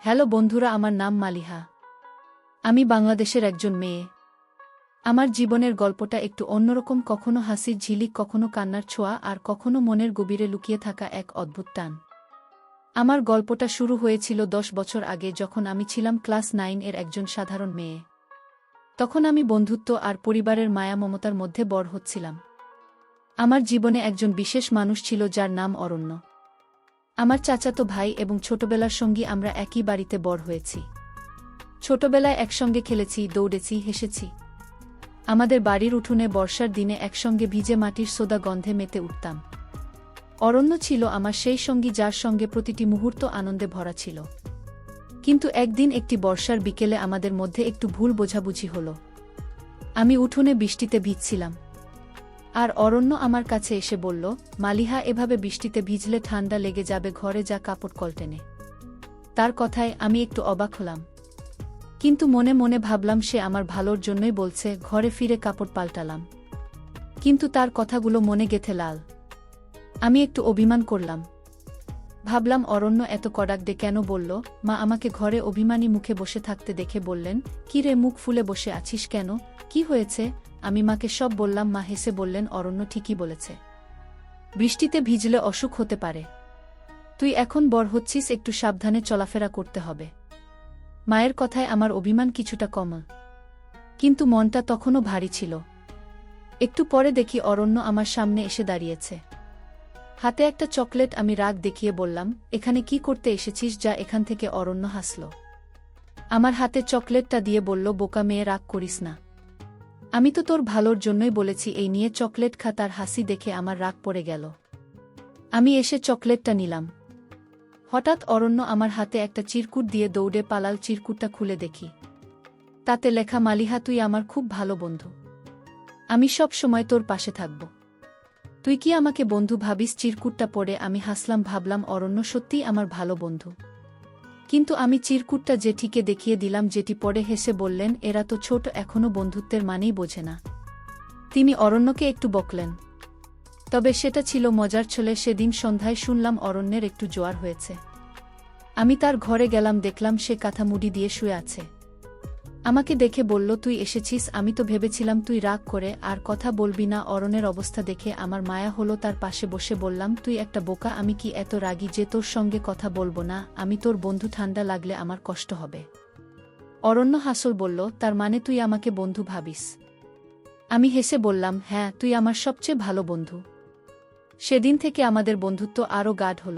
Hello বন্ধুরা, আমার নাম মালিহা। আমি বাংলাদেশের একজন মেয়ে। আমার জীবনের গল্পটা একটু অন্যরকম, কখনো হাসির ঝিলিক, কখনো কান্নার ছোঁয়া, আর কখনো মনের গভীরে লুকিয়ে থাকা এক অদ্ভুত টান। আমার গল্পটা শুরু হয়েছিল 10 বছর আগে, যখন আমি ছিলাম ক্লাস 9 এর একজন সাধারণ মেয়ে। তখন আমি বন্ধুত্ব আর পরিবারের মায়া মমতার মধ্যে বড় হচ্ছিলাম। আমার জীবনে একজন বিশেষ মানুষ ছিল যার নাম অরণ্য। আমার চাচাতো ভাই এবং ছোটবেলার সঙ্গী, আমরা একই বাড়িতে বড় হয়েছি। ছোটবেলায় একসঙ্গে খেলেছি, দৌড়েছি, হেসেছি। আমাদের বাড়ির উঠোনে বর্ষার দিনে একসঙ্গে ভিজে মাটির সোদা গন্ধে মেতে উঠতাম। অরণ্য ছিল আমার সেই সঙ্গী যার সঙ্গে প্রতিটি মুহূর্ত আনন্দে ভরা ছিল। কিন্তু একদিন একটি বর্ষার বিকেলে আমাদের মধ্যে একটু ভুল বোঝাবুঝি হলো। আমি উঠোনে বৃষ্টিতে ভিজছিলাম, আর অরণ্য আমার কাছে এসে বলল, মালিহা, এভাবে বৃষ্টিতে ভিজলে ঠান্ডা লেগে যাবে, ঘরে যা, কাপড় কলটেনে। তার কথায় আমি একটু অবাক হলাম, কিন্তু মনে মনে ভাবলাম সে আমার ভালোর জন্যই বলছে। ঘরে ফিরে কাপড় পাল্টালাম, কিন্তু তার কথাগুলো মনে গেঁথে লাল। আমি একটু অভিমান করলাম। ভাবলাম, অরণ্য এত কড়াকড়ে কেন বলল? মা আমাকে ঘরে অভিমানী মুখে বসে থাকতে দেখে বললেন, কি রে, মুখ ফুলে বসে আছিস কেন? কি হয়েছে? আমি মাকে সব বললাম। মা হেসে বললেন, অরণ্য ঠিকই বলেছে, বৃষ্টিতে ভিজলে অসুখ হতে পারে। তুই এখন বড় হচ্ছিস, একটু সাবধানে চলাফেরা করতে হবে। মায়ের কথায় আমার অভিমান কিছুটা কমল, কিন্তু মনটা তখনও ভারী ছিল। একটু পরে দেখি অরণ্য আমার সামনে এসে দাঁড়িয়েছে, হাতে একটা চকলেট। আমি রাগ দেখিয়ে বললাম, এখানে কি করতে এসেছিস? যা এখান থেকে। অরণ্য হাসল, আমার হাতে চকলেটটা দিয়ে বলল, বোকা মেয়ে, রাগ করিস না। আমি তো তোর ভালোর জন্যই বলেছি, এই নিয়ে চকলেট খা। তার হাসি দেখে আমার রাগ পড়ে গেল। আমি এসে চকলেটটা নিলাম। হঠাৎ অরণ্য আমার হাতে একটা চিরকুট দিয়ে দৌড়ে পালাল। চিরকুটটা খুলে দেখি, তাতে লেখা, মালিহা, তুই আমার খুব ভালো বন্ধু। আমি সব সময় তোর পাশে থাকব। তুই কি আমাকে বন্ধু ভাবিস? চিরকুটটা পড়ে আমি হাসলাম, ভাবলাম অরণ্য সত্যিই আমার ভালো বন্ধু। কিন্তু আমি চিরকুটটা জেঠিকে দেখিয়ে দিলাম। জেঠি পড়ে হেসে বললেন, এরা তো ছোট, এখনো বন্ধুত্বের মানেই বোঝে না। তিনি অরণ্যকে একটু বকলেন, তবে সেটা ছিল মজার ছলে। সেদিন সন্ধ্যায় শুনলাম অরণ্যের একটু জ্বর হয়েছে। আমি তার ঘরে গেলাম, দেখলাম সে কাঁথা মুড়ি দিয়ে শুয়ে আছে। আমাকে দেখে বলল, তুই এসেছিস? আমি তো ভেবেছিলাম তুই রাগ করে আর কথা বলবি না। অরণ্যের অবস্থা দেখে আমার মায়া হলো। তার পাশে বসে বললাম, তুই একটা বোকা। আমি কি এত রাগী যে তোর সঙ্গে কথা বলবো না? আমি তোর বন্ধু, ঠান্ডা লাগলে আমার কষ্ট হবে। অরণ্য হাসল, বলল, তার মানে তুই আমাকে বন্ধু ভাবিস? আমি হেসে বললাম, হ্যাঁ, তুই আমার সবচেয়ে ভালো বন্ধু। সেদিন থেকে আমাদের বন্ধুত্ব আরও গাঢ় হল।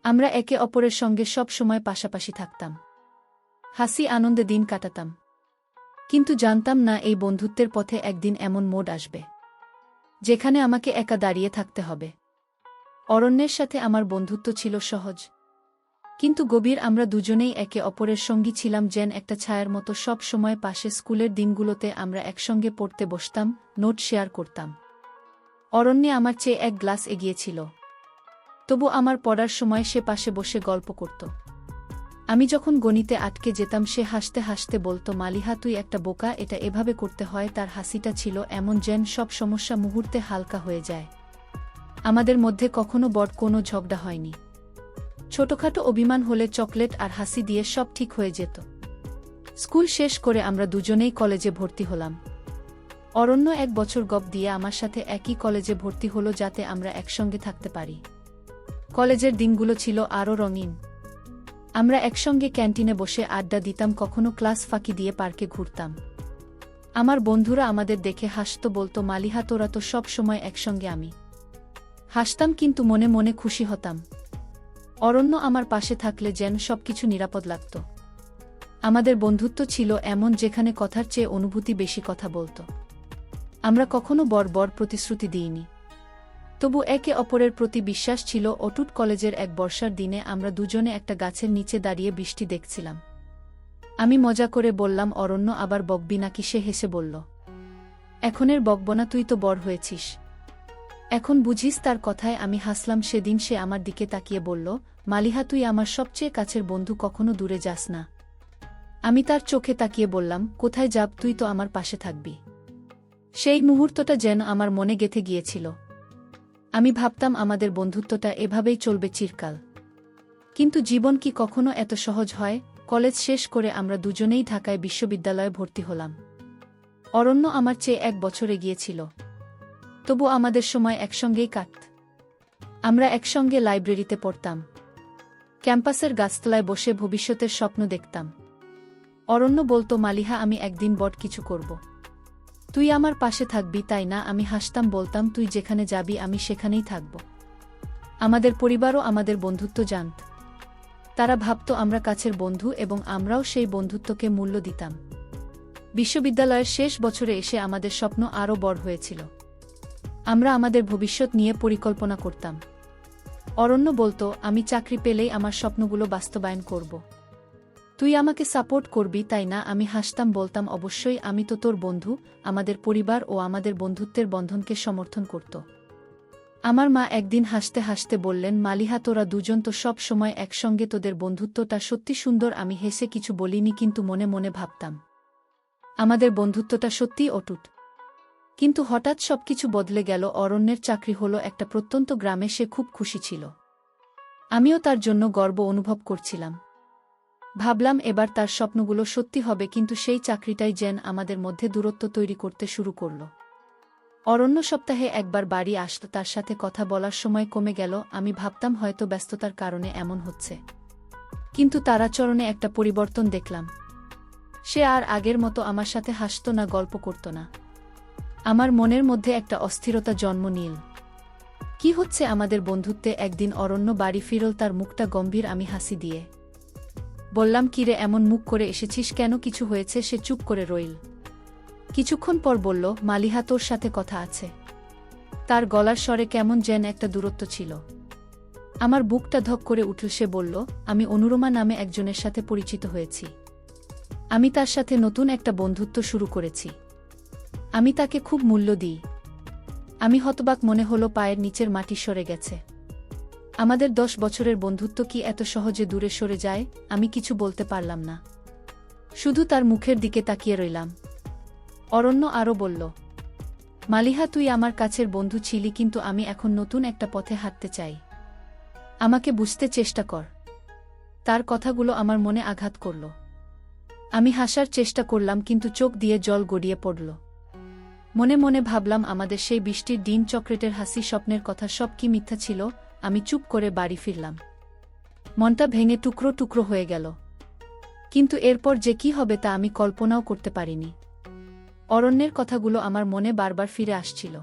আমরা একে অপরের সঙ্গে সব সময় পাশাপাশি থাকতাম, হাসি আনন্দে দিন কাটাতাম। কিন্তু জানতাম না এই বন্ধুত্বের পথে একদিন এমন মোড় আসবে যেখানে আমাকে একা দাঁড়িয়ে থাকতে হবে। অরণ্যের সাথে আমার বন্ধুত্ব ছিল সহজ কিন্তু গভীর। আমরা দুজনেই একে অপরের সঙ্গী ছিলাম, যেন একটা ছায়ার মতো সব সময় পাশে। স্কুলের দিনগুলোতে আমরা একসঙ্গে পড়তে বসতাম, নোট শেয়ার করতাম। অরণ্যে আমার চেয়ে এক গ্লাস এগিয়েছিল, তবু আমার পড়ার সময় সে পাশে বসে গল্প করত। আমি যখন গণিতে আটকে যেতাম, সে হাসতে হাসতে বলতো, মালিহা, তুই একটা বোকা, এটা এভাবে করতে হয়। তার হাসিটা ছিল এমন যেন সব সমস্যা মুহূর্তে হালকা হয়ে যায়। আমাদের মধ্যে কখনো বড় কোনো ঝগড়া হয়নি। ছোটখাটো অভিমান হলে চকলেট আর হাসি দিয়ে সব ঠিক হয়ে যেত। স্কুল শেষ করে আমরা দুজনেই কলেজে ভর্তি হলাম। অরণ্য 1 বছর গপ দিয়ে আমার সাথে একই কলেজে ভর্তি হলো, যাতে আমরা একসঙ্গে থাকতে পারি। কলেজের দিনগুলো ছিল আরও রঙিন। আমরা একসঙ্গে ক্যান্টিনে বসে আড্ডা দিতাম, কখনো ক্লাস ফাঁকি দিয়ে পার্কে ঘুরতাম। আমার বন্ধুরা আমাদের দেখে হাসত, বলতো, মালিহা, তোরা তো সব সময় একসঙ্গে। আমি হাসতাম, কিন্তু মনে মনে খুশি হতাম। অরণ্য আমার পাশে থাকলে যেন সবকিছু নিরাপদ লাগত। আমাদের বন্ধুত্ব ছিল এমন, যেখানে কথার চেয়ে অনুভূতি বেশি কথা বলত। আমরা কখনো বড় বড় প্রতিশ্রুতি দিইনি, তবু একে অপরের প্রতি বিশ্বাস ছিল অটুট। কলেজের এক বর্ষার দিনে আমরা দুজনে একটা গাছের নিচে দাঁড়িয়ে বৃষ্টি দেখছিলাম। আমি মজা করে বললাম, অরণ্য, আবার বকবি নাকি? সে হেসে বলল, এখনের বকবনা, তুই তো বড় হয়েছিস, এখন বুঝিস। তার কথায় আমি হাসলাম। সেদিন সে আমার দিকে তাকিয়ে বলল, মালিহা, তুই আমার সবচেয়ে কাছের বন্ধু, কখনো দূরে যাস না। আমি তার চোখে তাকিয়ে বললাম, কোথায় যাব? তুই তো আমার পাশে থাকবি। সেই মুহূর্তটা যেন আমার মনে গেঁথে গিয়েছিল। আমি ভাবতাম আমাদের বন্ধুত্বটা এভাবেই চলবে চিরকাল। কিন্তু জীবন কি কখনো এত সহজ হয়? কলেজ শেষ করে আমরা দুজনেই ঢাকায় বিশ্ববিদ্যালয়ে ভর্তি হলাম। অরণ্য আমার চেয়ে 1 বছর এগিয়ে ছিল। তবু আমাদের সময় একসঙ্গেই কাটত। আমরা একসঙ্গে লাইব্রেরিতে পড়তাম, ক্যাম্পাসের গাছতলায় বসে ভবিষ্যতের স্বপ্ন দেখতাম। অরণ্য বলতো, মালিহা, আমি একদিন বড় কিছু করব। তুই আমার পাশে থাকবি, তাই না? আমি হাসতাম, বলতাম, তুই যেখানে যাবি আমি সেখানেই থাকব। আমাদের পরিবারও আমাদের বন্ধুত্ব জানত। তারা ভাবত আমরা কাছের বন্ধু এবং আমরাও সেই বন্ধুত্বকে মূল্য দিতাম। বিশ্ববিদ্যালয়ের শেষ বছরে এসে আমাদের স্বপ্ন আরও বড় হয়েছিল। আমরা আমাদের ভবিষ্যৎ নিয়ে পরিকল্পনা করতাম। অরণ্য বলতো, আমি চাকরি পেলেই আমার স্বপ্নগুলো বাস্তবায়ন করব। তুই আমাকে সাপোর্ট করবি, তাই না? আমি হাসতাম, বলতাম, অবশ্যই, আমি তো তোর বন্ধু। আমাদের পরিবার ও আমাদের বন্ধুত্বের বন্ধনকে সমর্থন করত। আমার মা একদিন হাসতে হাসতে বললেন, মালিহা, তোরা দুজন তো সব সময় একসঙ্গে, তোদের বন্ধুত্বটা সত্যি সুন্দর। আমি হেসে কিছু বলিনি, কিন্তু মনে মনে ভাবতাম আমাদের বন্ধুত্বটা সত্যিই অটুট। কিন্তু হঠাৎ সবকিছু বদলে গেল। অরণ্যের চাকরি হলো একটা প্রত্যন্ত গ্রামে। সে খুব খুশি ছিল। আমিও তার জন্য গর্ব অনুভব করছিলাম। ভাবলাম এবার তার স্বপ্নগুলো সত্যি হবে, কিন্তু সেই চাকরিটাই যেন আমাদের মধ্যে দূরত্ব তৈরি করতে শুরু করল। অরণ্য সপ্তাহে একবার বাড়ি আসত। তার সাথে কথা বলার সময় কমে গেল। আমি ভাবতাম হয়তো ব্যস্ততার কারণে এমন হচ্ছে, কিন্তু তার আচরণে একটা পরিবর্তন দেখলাম। সে আর আগের মতো আমার সাথে হাসত না, গল্প করত না। আমার মনের মধ্যে একটা অস্থিরতা জন্ম নিল। কি হচ্ছে আমাদের বন্ধুত্বে? একদিন অরণ্য বাড়ি ফিরল, তার মুখটা গম্ভীর। আমি হাসি দিয়ে বললাম, কিরে, এমন মুখ করে এসেছিস কেন? কিছু হয়েছে? সে চুপ করে রইল। কিছুক্ষণ পর বলল, মালিহা, তোর সাথে কথা আছে। তার গলার স্বরে কেমন যেন একটা দূরত্ব ছিল। আমার বুকটা ধক করে উঠল। সে বলল, আমি অনুরমা নামে একজনের সাথে পরিচিত হয়েছি। আমি তার সাথে নতুন একটা বন্ধুত্ব শুরু করেছি। আমি তাকে খুব মূল্য দিই। আমি হতবাক, মনে হলো পায়ের নিচের মাটি সরে গেছে। আমাদের 10 বছরের বন্ধুত্ব কি এত সহজে দূরে সরে যায়? আমি কিছু বলতে পারলাম না, শুধু তার মুখের দিকে তাকিয়ে রইলাম। অরণ্য আরও বলল, মালিহা, তুই আমার কাছের বন্ধু ছিলি, কিন্তু আমি এখন নতুন একটা পথে হাঁটতে চাই। আমাকে বুঝতে চেষ্টা কর। তার কথাগুলো আমার মনে আঘাত করল। আমি হাসার চেষ্টা করলাম, কিন্তু চোখ দিয়ে জল গড়িয়ে পড়ল। মনে মনে ভাবলাম, আমাদের সেই বৃষ্টির দিন, চকলেটের হাসি, স্বপ্নের কথা, সব কি মিথ্যা ছিল? আমি চুপ করে বাড়ি ফিরলাম। মনটা ভেঙে টুকরো টুকরো হয়ে গেল। কিন্তু এরপর যে কি হবে তা আমি কল্পনাও করতে পারিনি। অরণ্যের কথাগুলো আমার মনে বারবার ফিরে আসছিল।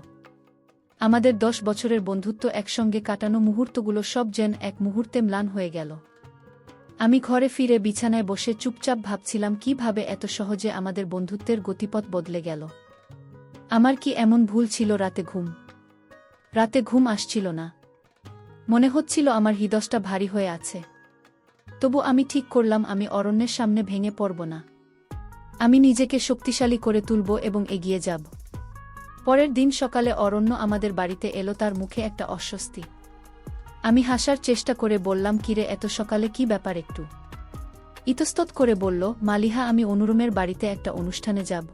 আমাদের 10 বছরের বন্ধুত্ব, একসঙ্গে কাটানো মুহূর্তগুলো সব যেন এক মুহূর্তে ম্লান হয়ে গেল। আমি ঘরে ফিরে বিছানায় বসে চুপচাপ ভাবছিলাম, কিভাবে এত সহজে আমাদের বন্ধুত্বের গতিপথ বদলে গেল। আমার কি এমন ভুল ছিল? রাতে ঘুম আসছিল না। মনে হচ্ছিল আমার হৃদয়টা ভারী হয়ে আছে। তবু আমি ঠিক করলাম, আমি অরণ্যের সামনে ভেঙে পড়ব না। আমি নিজেকে শক্তিশালী করে তুলব এবং এগিয়ে যাব। পরের দিন সকালে অরণ্য আমাদের বাড়িতে এলো। তার মুখে একটা অস্বস্তি। আমি হাসার চেষ্টা করে বললাম, কিরে, এত সকালে কি ব্যাপার? একটু ইতস্তত করে বলল, মালিহা, আমি অনুরুমের বাড়িতে একটা অনুষ্ঠানে যাব।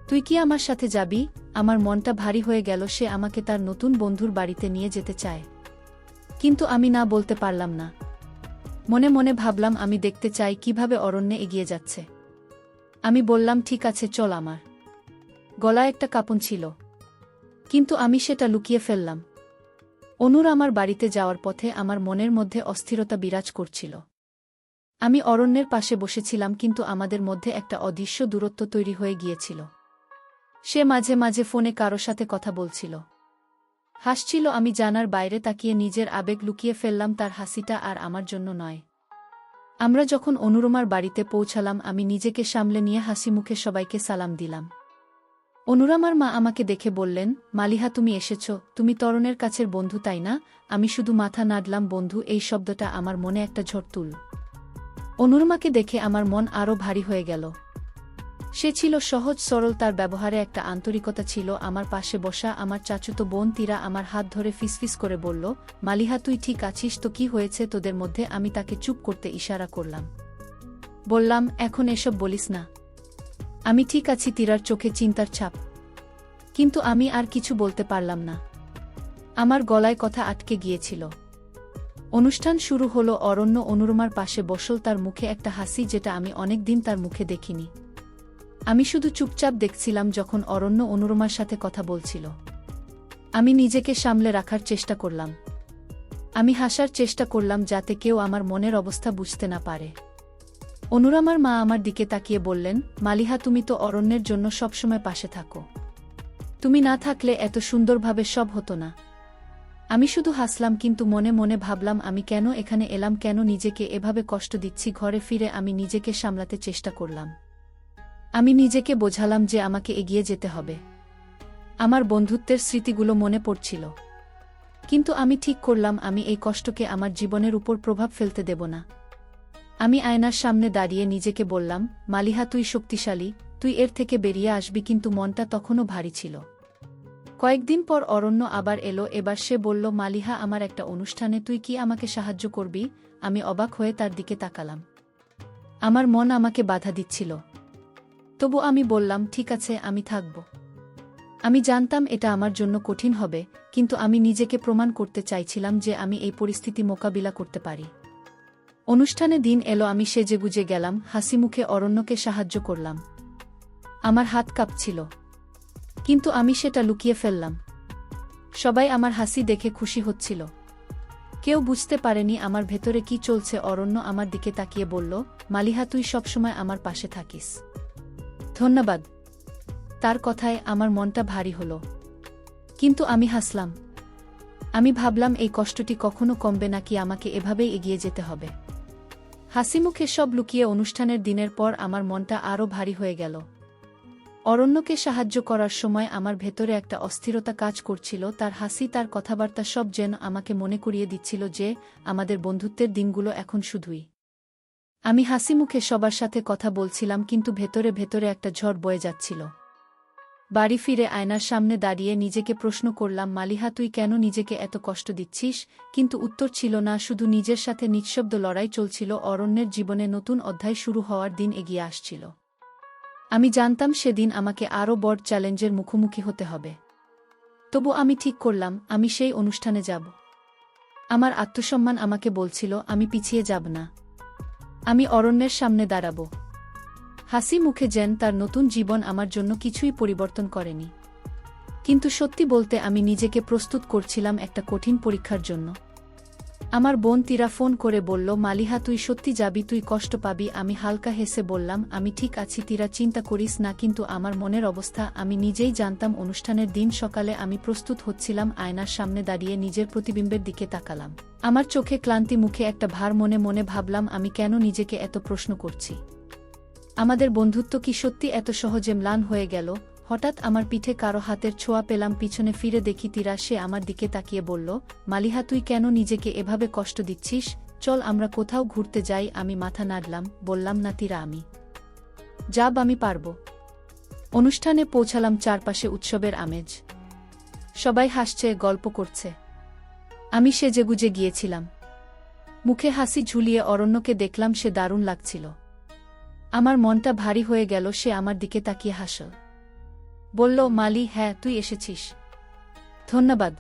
তুই কি আমার সাথে যাবি? আমার মনটা ভারী হয়ে গেল। সে আমাকে তার নতুন বন্ধুর বাড়িতে নিয়ে যেতে চায়, কিন্তু আমি না বলতে পারলাম না। মনে মনে ভাবলাম, আমি দেখতে চাই কিভাবে অরণ্যে এগিয়ে যাচ্ছে। আমি বললাম, ঠিক আছে, চল। আমার গলায় একটা কাঁপন ছিল, কিন্তু আমি সেটা লুকিয়ে ফেললাম। অনুর আমার বাড়িতে যাওয়ার পথে আমার মনের মধ্যে অস্থিরতা বিরাজ করছিল। আমি অরণ্যের পাশে বসেছিলাম, কিন্তু আমাদের মধ্যে একটা অদৃশ্য দূরত্ব তৈরি হয়ে গিয়েছিল। সে মাঝে মাঝে ফোনে কারো সাথে কথা বলছিল, হাসছিল। আমি জানার বাইরে তাকিয়ে নিজের আবেগ লুকিয়ে ফেললাম। তার হাসিটা আর আমার জন্য নয়। আমরা যখন অনুরমার বাড়িতে পৌঁছালাম, আমি নিজেকে সামলে নিয়ে হাসি মুখে সবাইকে সালাম দিলাম। অনুরমার মা আমাকে দেখে বললেন, মালিহা, তুমি এসেছ। তুমি তরণের কাছের বন্ধু, তাই না? আমি শুধু মাথা নাড়লাম। বন্ধু, এই শব্দটা আমার মনে একটা ঝড় তুলল। অনুরমাকে দেখে আমার মন আরও ভারী হয়ে গেল। সে ছিল সহজ সরল, তার ব্যবহারে একটা আন্তরিকতা ছিল। আমার পাশে বসা আমার চাচুতো বোন তীরা আমার হাত ধরে ফিসফিস করে বলল, মালিহা, তুই ঠিক আছিস তো? কি হয়েছে তোদের মধ্যে? আমি তাকে চুপ করতে ইশারা করলাম। বললাম, এখন এসব বলিস না। আমি ঠিক আছি। তীরার চোখে চিন্তার ছাপ, কিন্তু আমি আর কিছু বলতে পারলাম না। আমার গলায় কথা আটকে গিয়েছিল। অনুষ্ঠান শুরু হলো। অরণ্য অনুরমার পাশে বসল, তার মুখে একটা হাসি যেটা আমি অনেক দিন তার মুখে দেখিনি। আমি শুধু চুপচাপ দেখছিলাম যখন অরণ্য অনুরমার সাথে কথা বলছিল। আমি নিজেকে সামলে রাখার চেষ্টা করলাম। আমি হাসার চেষ্টা করলাম যাতে কেউ আমার মনের অবস্থা বুঝতে না পারে। অনুরমার মা আমার দিকে তাকিয়ে বললেন, মালিহা, তুমি তো অরণ্যের জন্য সবসময় পাশে থাকো। তুমি না থাকলে এত সুন্দরভাবে সব হতো না। আমি শুধু হাসলাম, কিন্তু মনে মনে ভাবলাম আমি কেন এখানে এলাম, কেন নিজেকে এভাবে কষ্ট দিচ্ছি। ঘরে ফিরে আমি নিজেকে সামলাতে চেষ্টা করলাম। আমি নিজেকে বোঝালাম যে আমাকে এগিয়ে যেতে হবে। আমার বন্ধুত্বের স্মৃতিগুলো মনে পড়ছিল, কিন্তু আমি ঠিক করলাম আমি এই কষ্টকে আমার জীবনের উপর প্রভাব ফেলতে দেব না। আমি আয়নার সামনে দাঁড়িয়ে নিজেকে বললাম, মালিহা, তুই শক্তিশালী, তুই এর থেকে বেরিয়ে আসবি। কিন্তু মনটা তখনও ভারী ছিল। কয়েকদিন পর অরণ্য আবার এলো। এবার সে বলল, মালিহা, আমার একটা অনুষ্ঠানে তুই কি আমাকে সাহায্য করবি? আমি অবাক হয়ে তার দিকে তাকালাম। আমার মন আমাকে বাধা দিচ্ছিল, তবু আমি বললাম, ঠিক আছে, আমি থাকব। আমি জানতাম এটা আমার জন্য কঠিন হবে, কিন্তু আমি নিজেকে প্রমাণ করতে চাইছিলাম যে আমি এই পরিস্থিতি মোকাবিলা করতে পারি। অনুষ্ঠানে দিন এলো। আমি সেজেগুজে গেলাম, হাসিমুখে অরণ্যকে সাহায্য করলাম। আমার হাত কাঁপছিল, কিন্তু আমি সেটা লুকিয়ে ফেললাম। সবাই আমার হাসি দেখে খুশি হচ্ছিল। কেউ বুঝতে পারেনি আমার ভেতরে কি চলছে। অরণ্য আমার দিকে তাকিয়ে বলল, মালিহা, তুই সবসময় আমার পাশে থাকিস। ধন্যবাদ। তার কথায় আমার মনটা ভারী হলো, কিন্তু আমি হাসলাম। আমি ভাবলাম এই কষ্টটি কখনো কমবে নাকি আমাকে এভাবেই এগিয়ে যেতে হবে। হাসিমুখে সব লুকিয়ে অনুষ্ঠানের দিনের পর আমার মনটা আরও ভারী হয়ে গেল। অরণ্যকে সাহায্য করার সময় আমার ভেতরে একটা অস্থিরতা কাজ করছিল। তার হাসি, তার কথাবার্তা সব যেন আমাকে মনে করিয়ে দিচ্ছিল যে আমাদের বন্ধুত্বের দিনগুলো এখন শুধুই। আমি হাসিমুখে সবার সাথে কথা বলছিলাম, কিন্তু ভেতরে ভেতরে একটা ঝড় বয়ে যাচ্ছিল। বাড়ি ফিরে আয়নার সামনে দাঁড়িয়ে নিজেকে প্রশ্ন করলাম, মালিহা, তুই কেন নিজেকে এত কষ্ট দিচ্ছিস? কিন্তু উত্তর ছিল না, শুধু নিজের সাথে নিঃশব্দ লড়াই চলছিল। অরণ্যের জীবনে নতুন অধ্যায় শুরু হওয়ার দিন এগিয়ে আসছিল। আমি জানতাম সেদিন আমাকে আরও বড় চ্যালেঞ্জের মুখোমুখি হতে হবে। তবু আমি ঠিক করলাম আমি সেই অনুষ্ঠানে যাব। আমার আত্মসম্মান আমাকে বলছিল আমি পিছিয়ে যাব না। আমি অরণ্যের সামনে দাঁড়াব। হাসি মুখে যেন তার নতুন জীবন আমার জন্য কিছুই পরিবর্তন করেনি। কিন্তু সত্যি বলতে আমি নিজেকে প্রস্তুত করছিলাম একটা কঠিন পরীক্ষার জন্য। আমার বোন তীরা ফোন করে বলল, মালিহা, তুই সত্যি যাবি? তুই কষ্ট পাবি। আমি হালকা হেসে বললাম, আমি ঠিক আছি তীরা, চিন্তা করিস না। কিন্তু আমার মনের অবস্থা আমি নিজেই জানতাম। অনুষ্ঠানের দিন সকালে আমি প্রস্তুত হচ্ছিলাম। আয়নার সামনে দাঁড়িয়ে নিজের প্রতিবিম্বের দিকে তাকালাম। আমার চোখে ক্লান্তি, মুখে একটা ভার। মনে মনে ভাবলাম, আমি কেন নিজেকে এত প্রশ্ন করছি? আমাদের বন্ধুত্ব কি সত্যি এত সহজে ম্লান হয়ে গেল? হঠাৎ আমার পিঠে কারো হাতের ছোঁয়া পেলাম। পিছনে ফিরে দেখি তীরা। সে আমার দিকে তাকিয়ে বলল, মালিহা, তুই কেন নিজেকে এভাবে কষ্ট দিচ্ছিস? চল আমরা কোথাও ঘুরতে যাই। আমি মাথা নাড়লাম, বললাম, না তীরা, আমি যাব, আমি পারব। অনুষ্ঠানে পৌঁছালাম। চারপাশে উৎসবের আমেজ। সবাই হাসছে, গল্প করছে। আমি সেজেগুজে গিয়েছিলাম। মুখে হাসি ঝুলিয়ে অরণ্যকে দেখলাম, সে দারুণ লাগছিল। আমার মনটা ভারী হয়ে গেল। সে আমার দিকে তাকিয়ে হাসল, বলল, মালি, হ্যাঁ, তুই এসেছিস, ধন্যবাদ।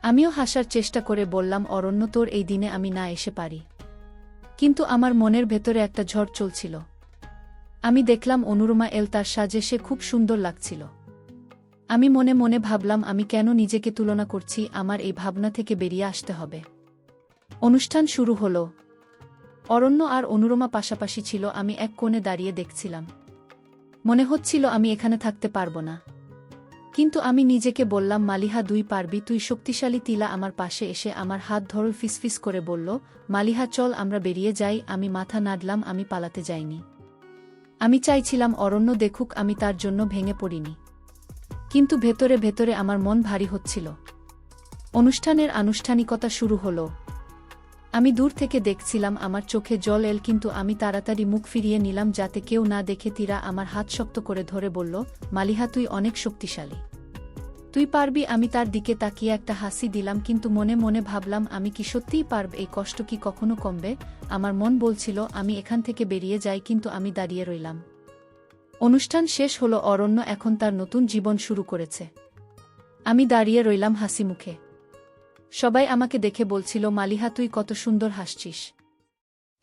আমিও হাসার চেষ্টা করে বললাম, অরণ্য, তোর এই দিনে আমি না এসে পারি। কিন্তু আমার মনের ভেতরে একটা ঝড় চলছিল। আমি দেখলাম অনুরমা এল, তার সাজে সে খুব সুন্দর লাগছিল। আমি মনে মনে ভাবলাম, আমি কেন নিজেকে তুলনা করছি? আমার এই ভাবনা থেকে বেরিয়ে আসতে হবে। অনুষ্ঠান শুরু হলো। অরণ্য আর অনুরমা পাশাপাশি ছিল। আমি এক কোণে দাঁড়িয়ে দেখছিলাম। মনে হচ্ছিল আমি এখানে থাকতে পারবো না। কিন্তু আমি নিজেকে বললাম, মালিহা, তুই পারবি, তুই শক্তিশালী। তিলা আমার পাশে এসে আমার হাত ধরে ফিসফিস করে বলল, মালিহা, চল আমরা বেরিয়ে যাই। আমি মাথা নাড়লাম। আমি পালাতে যাইনি। আমি চাইছিলাম অরণ্য দেখুক আমি তার জন্য ভেঙে পড়িনি। কিন্তু ভেতরে ভেতরে আমার মন ভারী হচ্ছিল। অনুষ্ঠানের আনুষ্ঠানিকতা শুরু হলো। আমি দূর থেকে দেখছিলাম। আমার চোখে জল এল, কিন্তু আমি তাড়াতাড়ি মুখ ফিরিয়ে নিলাম যাতে কেউ না দেখে। তীরা আমার হাত শক্ত করে ধরে বলল, মালিহা, তুই অনেক শক্তিশালী, তুই পারবি। আমি তার দিকে তাকিয়ে একটা হাসি দিলাম, কিন্তু মনে মনে ভাবলাম, আমি কি সত্যিই পারব? এই কষ্ট কি কখনো কমবে? আমার মন বলছিল আমি এখান থেকে বেরিয়ে যাই, কিন্তু আমি দাঁড়িয়ে রইলাম। অনুষ্ঠান শেষ হলো। অরণ্য এখন তার নতুন জীবন শুরু করেছে। আমি দাঁড়িয়ে রইলাম হাসি মুখে। সবাই আমাকে দেখে বলছিল, মালিহা তুই কত সুন্দর হাসছিস।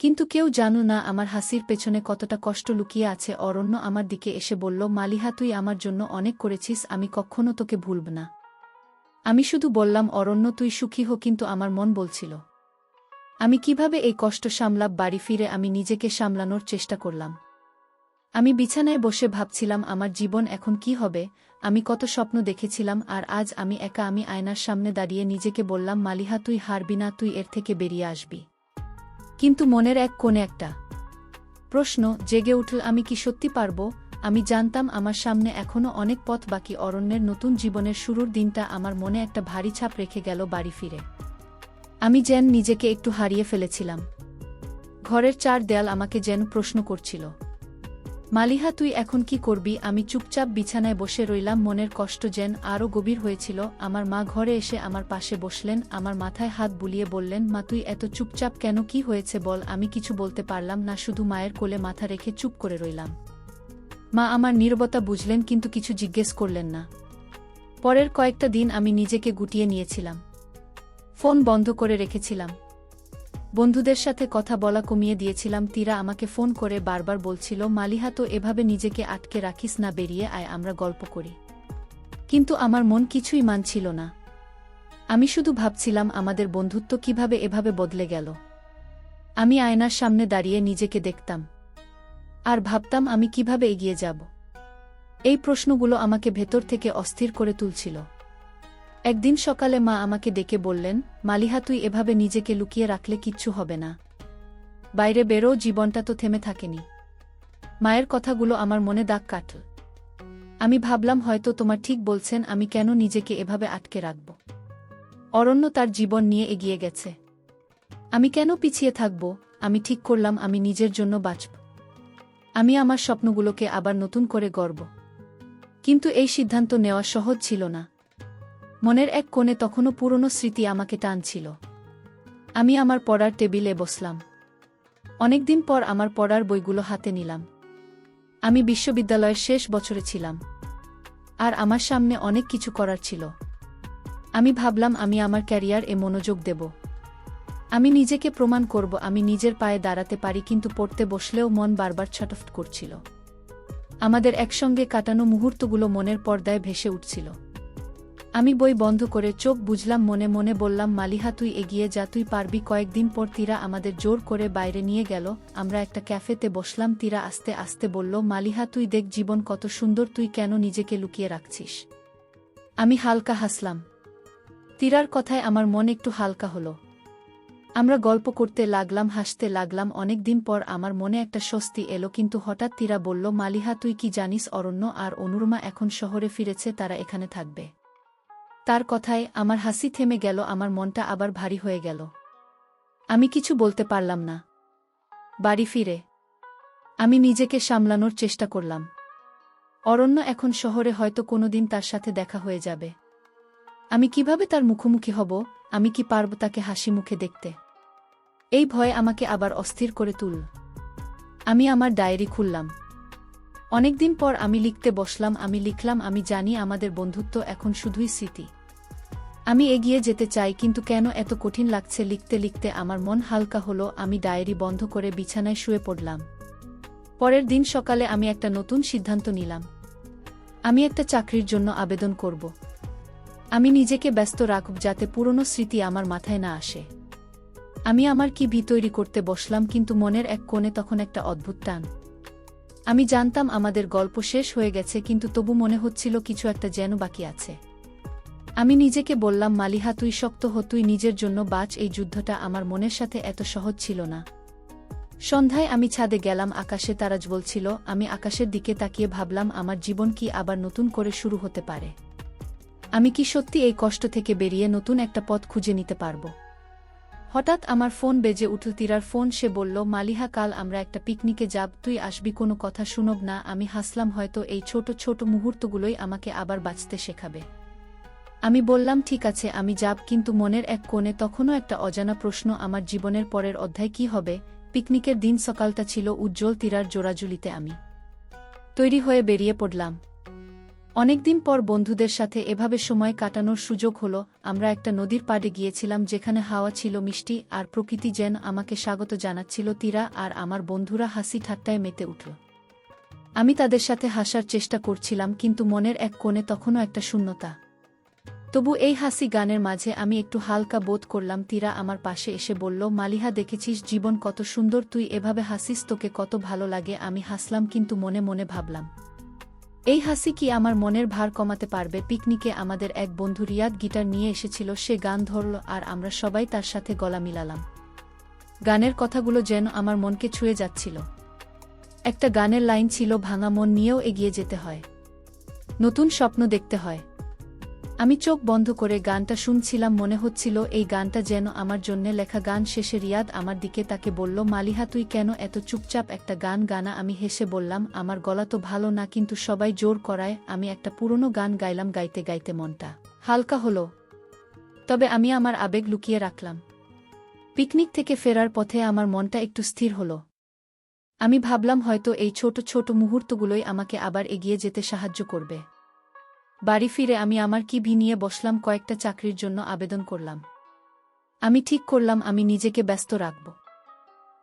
কিন্তু কেউ জানো না আমার হাসির পেছনে কতটা কষ্ট লুকিয়ে আছে। অরণ্য আমার দিকে এসে বলল, মালিহা তুই আমার জন্য অনেক করেছিস, আমি কখনো তোকে ভুলব না। আমি শুধু বললাম, অরণ্য তুই সুখী হো, কিন্তু আমার মন বলছিল আমি কিভাবে এই কষ্ট সামলাব। বাড়ি ফিরে আমি নিজেকে সামলানোর চেষ্টা করলাম। আমি বিছানায় বসে ভাবছিলাম আমার জীবন এখন কি হবে। আমি কত স্বপ্ন দেখেছিলাম, আর আজ আমি একা। আমি আয়নার সামনে দাঁড়িয়ে নিজেকে বললাম, মালিহা তুই হারবি না, তুই এর থেকে বেরিয়ে আসবি। কিন্তু মনের এক কোণে একটা প্রশ্ন জেগে উঠল, আমি কি সত্যি পারব? আমি জানতাম আমার সামনে এখনো অনেক পথ বাকি। অরণ্যের নতুন জীবনের শুরুর দিনটা আমার মনে একটা ভারী ছাপ রেখে গেল। বাড়ি ফিরে আমি যেন নিজেকে একটু হারিয়ে ফেলেছিলাম। ঘরের চার দেয়াল আমাকে যেন প্রশ্ন করছিল, মালিহা তুই এখন কি করবি? আমি চুপচাপ বিছানায় বসে রইলাম। মনের কষ্ট যেন আরও গভীর হয়েছিল। আমার মা ঘরে এসে আমার পাশে বসলেন, আমার মাথায় হাত বুলিয়ে বললেন, মা তুই এত চুপচাপ কেন, কি হয়েছে বল। আমি কিছু বলতে পারলাম না, শুধু মায়ের কোলে মাথা রেখে চুপ করে রইলাম। মা আমার নীরবতা বুঝলেন, কিন্তু কিছু জিজ্ঞেস করলেন না। পরের কয়েকটা দিন আমি নিজেকে গুটিয়ে নিয়েছিলাম। ফোন বন্ধ করে রেখেছিলাম, বন্ধুদের সাথে কথা বলা কমিয়ে দিয়েছিলাম। তীরা আমাকে ফোন করে বারবার বলছিল, মালিহা তো এভাবে নিজেকে আটকে রাখিস না, বেরিয়ে আয়, আমরা গল্প করি। কিন্তু আমার মন কিছুই মানছিল না। আমি শুধু ভাবছিলাম আমাদের বন্ধুত্ব কিভাবে এভাবে বদলে গেল। আমি আয়নার সামনে দাঁড়িয়ে নিজেকে দেখতাম আর ভাবতাম আমি কিভাবে এগিয়ে যাব। এই প্রশ্নগুলো আমাকে ভেতর থেকে অস্থির করে তুলছিল। একদিন সকালে মা আমাকে ডেকে বললেন, মালিহা তুই এভাবে নিজেকে লুকিয়ে রাখলে কিচ্ছু হবে না, বাইরে বেরো, জীবনটা তো থেমে থাকেনি। মায়ের কথাগুলো আমার মনে দাগ কাটল। আমি ভাবলাম হয়তো তোমার ঠিক বলছেন, আমি কেন নিজেকে এভাবে আটকে রাখব। অরণ্য তার জীবন নিয়ে এগিয়ে গেছে, আমি কেন পিছিয়ে থাকব। আমি ঠিক করলাম আমি নিজের জন্য বাঁচব। আমি আমার স্বপ্নগুলোকে আবার নতুন করে গড়ব। কিন্তু এই সিদ্ধান্ত নেওয়া সহজ ছিল না। মনের এক কোণে তখনও পুরনো স্মৃতি আমাকে টানছিল। আমি আমার পড়ার টেবিলে বসলাম। অনেকদিন পর আমার পড়ার বইগুলো হাতে নিলাম। আমি বিশ্ববিদ্যালয়ের শেষ বছরে ছিলাম, আর আমার সামনে অনেক কিছু করার ছিল। আমি ভাবলাম আমি আমার ক্যারিয়ারে মনোযোগ দেব। আমি নিজেকে প্রমাণ করব আমি নিজের পায়ে দাঁড়াতে পারি। কিন্তু পড়তে বসলেও মন বারবার ছটফট করছিল। আমাদের একসঙ্গে কাটানো মুহূর্তগুলো মনের পর্দায় ভেসে উঠছিল। আমি বই বন্ধ করে চোখ বুজলাম, মনে মনে বললাম, মালিহা তুই এগিয়ে যা, তুই পারবি। কয়েকদিন পর তীরা আমাদের জোর করে বাইরে নিয়ে গেল। আমরা একটা ক্যাফেতে বসলাম। তীরা আস্তে আস্তে বলল, মালিহা তুই দেখ জীবন কত সুন্দর, তুই কেন নিজেকে লুকিয়ে রাখছিস। আমি হালকা হাসলাম। তীরার কথায় আমার মন একটু হালকা হলো। আমরা গল্প করতে লাগলাম, হাসতে লাগলাম। অনেকদিন পর আমার মনে একটা স্বস্তি এলো। কিন্তু হঠাৎ তীরা বলল, মালিহা তুই কি জানিস, অরণ্য আর অনুরমা এখন শহরে ফিরেছে, তারা এখানে থাকবে। তার কথায় আমার হাসি থেমে গেল, আমার মনটা আবার ভারী হয়ে গেল। আমি কিছু বলতে পারলাম না। বাড়ি ফিরে আমি নিজেকে সামলানোর চেষ্টা করলাম। অরণ্য এখন শহরে, হয়তো কোনোদিন তার সাথে দেখা হয়ে যাবে। আমি কিভাবে তার মুখোমুখি হব? আমি কি পারব তাকে হাসি মুখে দেখতে? এই ভয় আমাকে আবার অস্থির করে তুলল। আমি আমার ডায়েরি খুললাম। অনেকদিন পর আমি লিখতে বসলাম। আমি লিখলাম, আমি জানি আমাদের বন্ধুত্ব এখন শুধুই স্মৃতি। আমি এগিয়ে যেতে চাই, কিন্তু কেন এত কঠিন লাগছে। লিখতে লিখতে আমার মন হালকা হলো। আমি ডায়েরি বন্ধ করে বিছানায় শুয়ে পড়লাম। পরের দিন সকালে আমি একটা নতুন সিদ্ধান্ত নিলাম। আমি একটা চাকরির জন্য আবেদন করব। আমি নিজেকে ব্যস্ত রাখব যাতে পুরনো স্মৃতি আমার মাথায় না আসে। আমি আমার কি তৈরি করতে বসলাম, কিন্তু মনের এক কোণে তখন একটা অদ্ভুত টান। আমি জানতাম আমাদের গল্প শেষ হয়ে গেছে, কিন্তু তবু মনে হচ্ছিল কিছু একটা যেন বাকি আছে। আমি নিজেকে বললাম, মালিহা তুই শক্ত হ, তুই নিজের জন্য বাঁচ। এই যুদ্ধটা আমার মনের সাথে এত সহজ ছিল না। সন্ধ্যায় আমি ছাদে গেলাম, আকাশে তারা জ্বলছিল। আমি আকাশের দিকে তাকিয়ে ভাবলাম, আমার জীবন কি আবার নতুন করে শুরু হতে পারে? আমি কি সত্যি এই কষ্ট থেকে বেরিয়ে নতুন একটা পথ খুঁজে নিতে পারব? হঠাৎ আমার ফোন বেজে উঠল। তীরার ফোন। সে বলল, মালিহা কাল আমরা একটা পিকনিকে যাব, তুই আসবি? কোনো কথা শুনব না। আমি হাসলাম, হয়তো এই ছোট ছোট মুহূর্তগুলোই আমাকে আবার বাঁচতে শেখাবে। আমি বললাম, ঠিক আছে আমি যাব। কিন্তু মনের এক কোণে তখনও একটা অজানা প্রশ্ন, আমার জীবনের পরের অধ্যায় কি হবে? পিকনিকের দিন সকালটা ছিল উজ্জ্বল। তীরার জোড়াজুলিতে আমি তৈরি হয়ে বেরিয়ে পড়লাম। অনেকদিন পর বন্ধুদের সাথে এভাবে সময় কাটানোর সুযোগ হলো। আমরা একটা নদীর পাড়ে গিয়েছিলাম যেখানে হাওয়া ছিল মিষ্টি আর প্রকৃতি যেন আমাকে স্বাগত জানাচ্ছিল। তীরা আর আমার বন্ধুরা হাসি ঠাট্টায় মেতে উঠল। আমি তাদের সাথে হাসার চেষ্টা করছিলাম, কিন্তু মনের এক কোণে তখনও একটা শূন্যতা। তবু এই হাসি গানের মাঝে আমি একটু হালকা বোধ করলাম। তীরা আমার পাশে এসে বলল, মালিহা, দেখেছিস জীবন কত সুন্দর, তুই এভাবে হাসিস, তোকে কত ভালো লাগে। আমি হাসলাম, কিন্তু মনে মনে ভাবলাম, এই হাসি কি আমার মনের ভার কমাতে পারবে? পিকনিকে আমাদের এক বন্ধু রিয়াদ গিটার নিয়ে এসেছিল। সে গান ধরল আর আমরা সবাই তার সাথে গলা মিলালাম। গানের কথাগুলো যেন আমার মনকে ছুঁয়ে যাচ্ছিল। একটা গানের লাইন ছিল, ভাঙা মন নিয়েও এগিয়ে যেতে হয়, নতুন স্বপ্ন দেখতে হয়। আমি চোখ বন্ধ করে গানটা শুনছিলাম। মনে হচ্ছিল এই গানটা যেন আমার জন্যে লেখা গান। শেষে রিয়াদ আমার দিকে তাকে বলল, মালিহা, তুই কেন এত চুপচাপ? একটা গান গানা। আমি হেসে বললাম, আমার গলা তো ভালো না, কিন্তু সবাই জোর করায়। আমি একটা পুরনো গান গাইলাম। গাইতে গাইতে মনটা হালকা হলো, তবে আমি আমার আবেগ লুকিয়ে রাখলাম। পিকনিক থেকে ফেরার পথে আমার মনটা একটু স্থির হলো। আমি ভাবলাম, হয়তো এই ছোট ছোট মুহূর্তগুলোই আমাকে আবার এগিয়ে যেতে সাহায্য করবে। বাড়ি ফিরে আমি আমার কি নিয়ে বসলাম। কয়েকটা চাকরির জন্য আবেদন করলাম। আমি ঠিক করলাম আমি নিজেকে ব্যস্ত রাখব।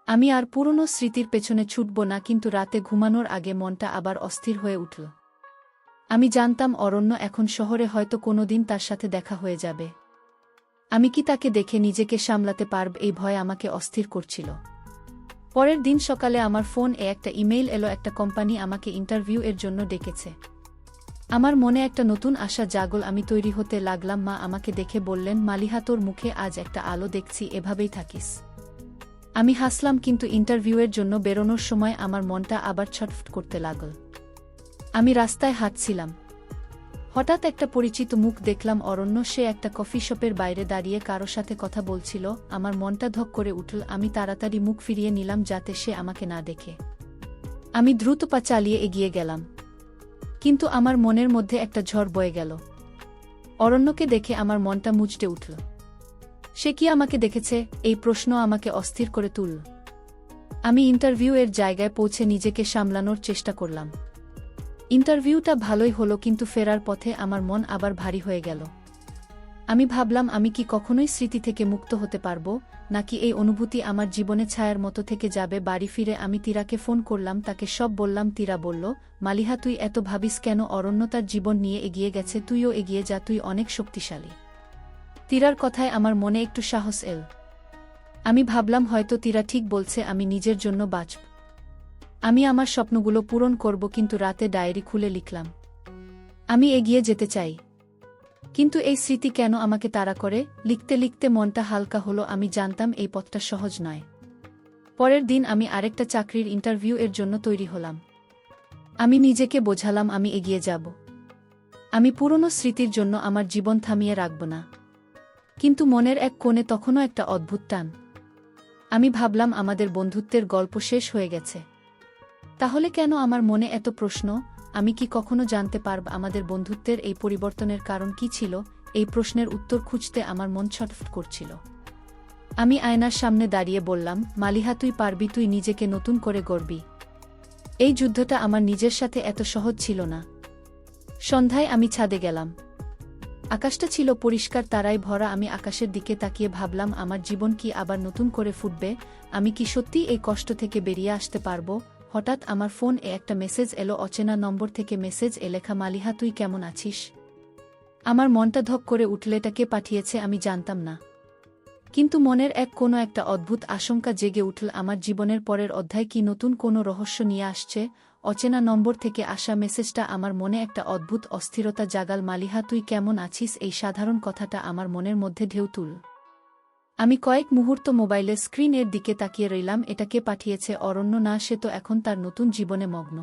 আমি আর পুরনো স্মৃতির পেছনে ছুটব না। কিন্তু রাতে ঘুমানোর আগে মনটা আবার অস্থির হয়ে উঠল। আমি জানতাম অরণ্য এখন শহরে, হয়তো কোনোদিন তার সাথে দেখা হয়ে যাবে। আমি কি তাকে দেখে নিজেকে সামলাতে পারব? এই ভয় আমাকে অস্থির করছিল। পরের দিন সকালে আমার ফোনে একটা ইমেইল এলো। একটা কোম্পানি আমাকে ইন্টারভিউ এর জন্য ডেকেছে। আমার মনে একটা নতুন আশা জাগল। আমি তৈরি হতে লাগলাম। মা আমাকে দেখে বললেন, মালিহা, তোর মুখে আজ একটা আলো দেখছি, এভাবেই থাকিস। আমি হাসলাম, কিন্তু ইন্টারভিউয়ের জন্য বেরোনোর সময় আমার মনটা আবার ছটফট করতে লাগল। আমি রাস্তায় হাঁটছিলাম, হঠাৎ একটা পরিচিত মুখ দেখলাম, অরণ্য। সে একটা কফি শপের বাইরে দাঁড়িয়ে কারো সাথে কথা বলছিল। আমার মনটা ধক করে উঠল। আমি তাড়াতাড়ি মুখ ফিরিয়ে নিলাম যাতে সে আমাকে না দেখে। আমি দ্রুত পা চালিয়ে এগিয়ে গেলাম, কিন্তু আমার মনের মধ্যে একটা ঝড় বয়ে গেল। অরণ্যকে দেখে আমার মনটা মুচড়ে উঠল। সে কি আমাকে দেখেছে? এই প্রশ্ন আমাকে অস্থির করে তুলল। আমি ইন্টারভিউ এর জায়গায় পৌঁছে নিজেকে সামলানোর চেষ্টা করলাম। ইন্টারভিউটা ভালোই হলো, কিন্তু ফেরার পথে আমার মন আবার ভারী হয়ে গেল। আমি ভাবলাম, আমি কি কখনোই স্মৃতি থেকে মুক্ত হতে পারবো, নাকি এই অনুভূতি আমার জীবনে ছায়ার মতো থেকে যাবে? বাড়ি ফিরে আমি তীরাকে ফোন করলাম, তাকে সব বললাম। তীরা বলল, মালিহা, তুই এত ভাবিস কেন? অরণ্য তার জীবন নিয়ে এগিয়ে গেছে, তুইও এগিয়ে যা, তুই অনেক শক্তিশালী। তীরার কথায় আমার মনে একটু সাহস এল। আমি ভাবলাম, হয়তো তীরা ঠিক বলছে, আমি নিজের জন্য বাঁচব। আমি আমার স্বপ্নগুলো পূরণ করব। কিন্তু রাতে ডায়েরি খুলে লিখলাম, আমি এগিয়ে যেতে চাই, কিন্তু এই স্মৃতি কেন আমাকে তাড়া করে? লিখতে লিখতে মনটা হালকা হলো। আমি জানতাম এই পথটা সহজ নয়। পরের দিন আমি আরেকটা চাকরির ইন্টারভিউ এর জন্য তৈরি হলাম। আমি নিজেকে বোঝালাম, আমি এগিয়ে যাব। আমি পুরনো স্মৃতির জন্য আমার জীবন থামিয়ে রাখব না। কিন্তু মনের এক কোণে তখনও একটা অদ্ভুত টান। আমি ভাবলাম, আমাদের বন্ধুত্বের গল্প শেষ হয়ে গেছে। তাহলে কেন আমার মনে এত প্রশ্ন? আমি কি কখনো জানতে পারব আমাদের বন্ধুত্বের এই পরিবর্তনের কারণ কি ছিল? এই প্রশ্নের উত্তর খুঁজতে আমার মন ছটফট করছিল। আমি আয়নার সামনে দাঁড়িয়ে বললাম, মালিহা, তুই পারবি, তুই নিজেকে নতুন করে গড়বি। এই যুদ্ধটা আমার নিজের সাথে এত সহজ ছিল না। সন্ধ্যায় আমি ছাদে গেলাম। আকাশটা ছিল পরিষ্কার, তারায় ভরা। আমি আকাশের দিকে তাকিয়ে ভাবলাম, আমার জীবন কি আবার নতুন করে ফুটবে? আমি কি সত্যি এই কষ্ট থেকে বেরিয়ে আসতে পারবো? হঠাৎ আমার ফোনে একটা মেসেজ এলো, অচেনা নম্বর থেকে মেসেজ লেখা, মালিহা, তুই কেমন আছিস? আমার মনটা ধক করে উঠল। এটা কে পাঠিয়েছে আমি জানতাম না, কিন্তু মনের এক কোনো একটা অদ্ভুত আশঙ্কা জেগে উঠল। আমার জীবনের পরের অধ্যায় কি নতুন কোনো রহস্য নিয়ে আসছে? অচেনা নম্বর থেকে আসা মেসেজটা আমার মনে একটা অদ্ভুত অস্থিরতা জাগাল। মালিহা, তুই কেমন আছিস? এই সাধারণ কথাটা আমার মনের মধ্যে ঢেউ তুল। আমি কয়েক মুহূর্ত মোবাইলের স্ক্রিনের দিকে তাকিয়ে রইলাম। এটা কে পাঠিয়েছে? অরণ্য না, সে তো এখন তার নতুন জীবনে মগ্ন।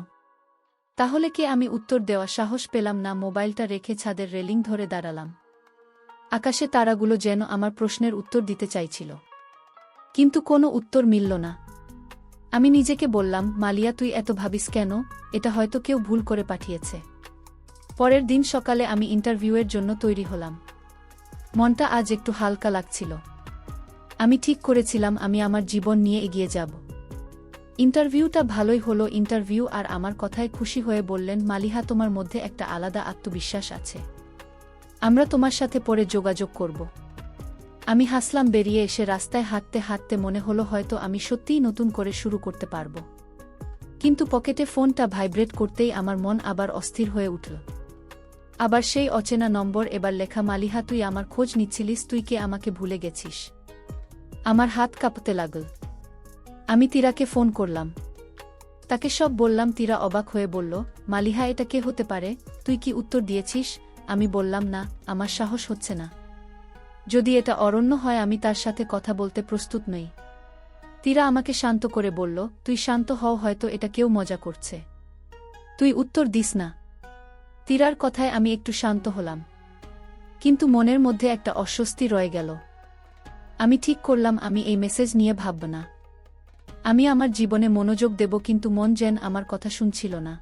তাহলে কে? আমি উত্তর দেওয়া সাহস পেলাম না। মোবাইলটা রেখে ছাদের রেলিং ধরে দাঁড়ালাম। আকাশে তারাগুলো যেন আমার প্রশ্নের উত্তর দিতে চাইছিল, কিন্তু কোনো উত্তর মিলল না। আমি নিজেকে বললাম, মালিয়া, তুই এত ভাবিস কেন? এটা হয়তো কেউ ভুল করে পাঠিয়েছে। পরের দিন সকালে আমি ইন্টারভিউয়ের জন্য তৈরি হলাম। মনটা আজ একটু হালকা লাগছিল। আমি ঠিক করেছিলাম আমি আমার জীবন নিয়ে এগিয়ে যাব। ইন্টারভিউটা ভালোই হলো। ইন্টারভিউ আর আমার কথায় খুশি হয়ে বললেন, মালিহা, তোমার মধ্যে একটা আলাদা আত্মবিশ্বাস আছে। আমরা তোমার সাথে পরে যোগাযোগ করব। আমি হাসলাম। বেরিয়ে এসে রাস্তায় হাঁটতে হাঁটতে মনে হলো হয়তো আমি সত্যিই নতুন করে শুরু করতে পারব। কিন্তু পকেটে ফোনটা ভাইব্রেট করতেই আমার মন আবার অস্থির হয়ে উঠল। আবার সেই অচেনা নম্বর, এবার লেখা, মালিহা, তুই আমার খোঁজ নিচ্ছিলিস, তুই কি আমাকে ভুলে গেছিস? আমার হাত কাঁপতে লাগল। আমি তীরাকে ফোন করলাম, তাকে সব বললাম। তীরা অবাক হয়ে বলল, মালিহা, এটা কে হতে পারে? তুই কি উত্তর দিয়েছিস? আমি বললাম, না, আমার সাহস হচ্ছে না। যদি এটা অরণ্য হয়, আমি তার সাথে কথা বলতে প্রস্তুত নই। তীরা আমাকে শান্ত করে বলল, তুই শান্ত হও, হয়তো এটা কেউ মজা করছে। তুই উত্তর দিস না। তীরার কথায় আমি একটু শান্ত হলাম, কিন্তু মনের মধ্যে একটা অস্বস্তি রয়ে গেল। আমি ঠিক করলাম আমি এই মেসেজ নিয়ে ভাবব না। আমি আমার জীবনে মনোযোগ দেব, কিন্তু মন যেন আমার কথা শুনছিল না।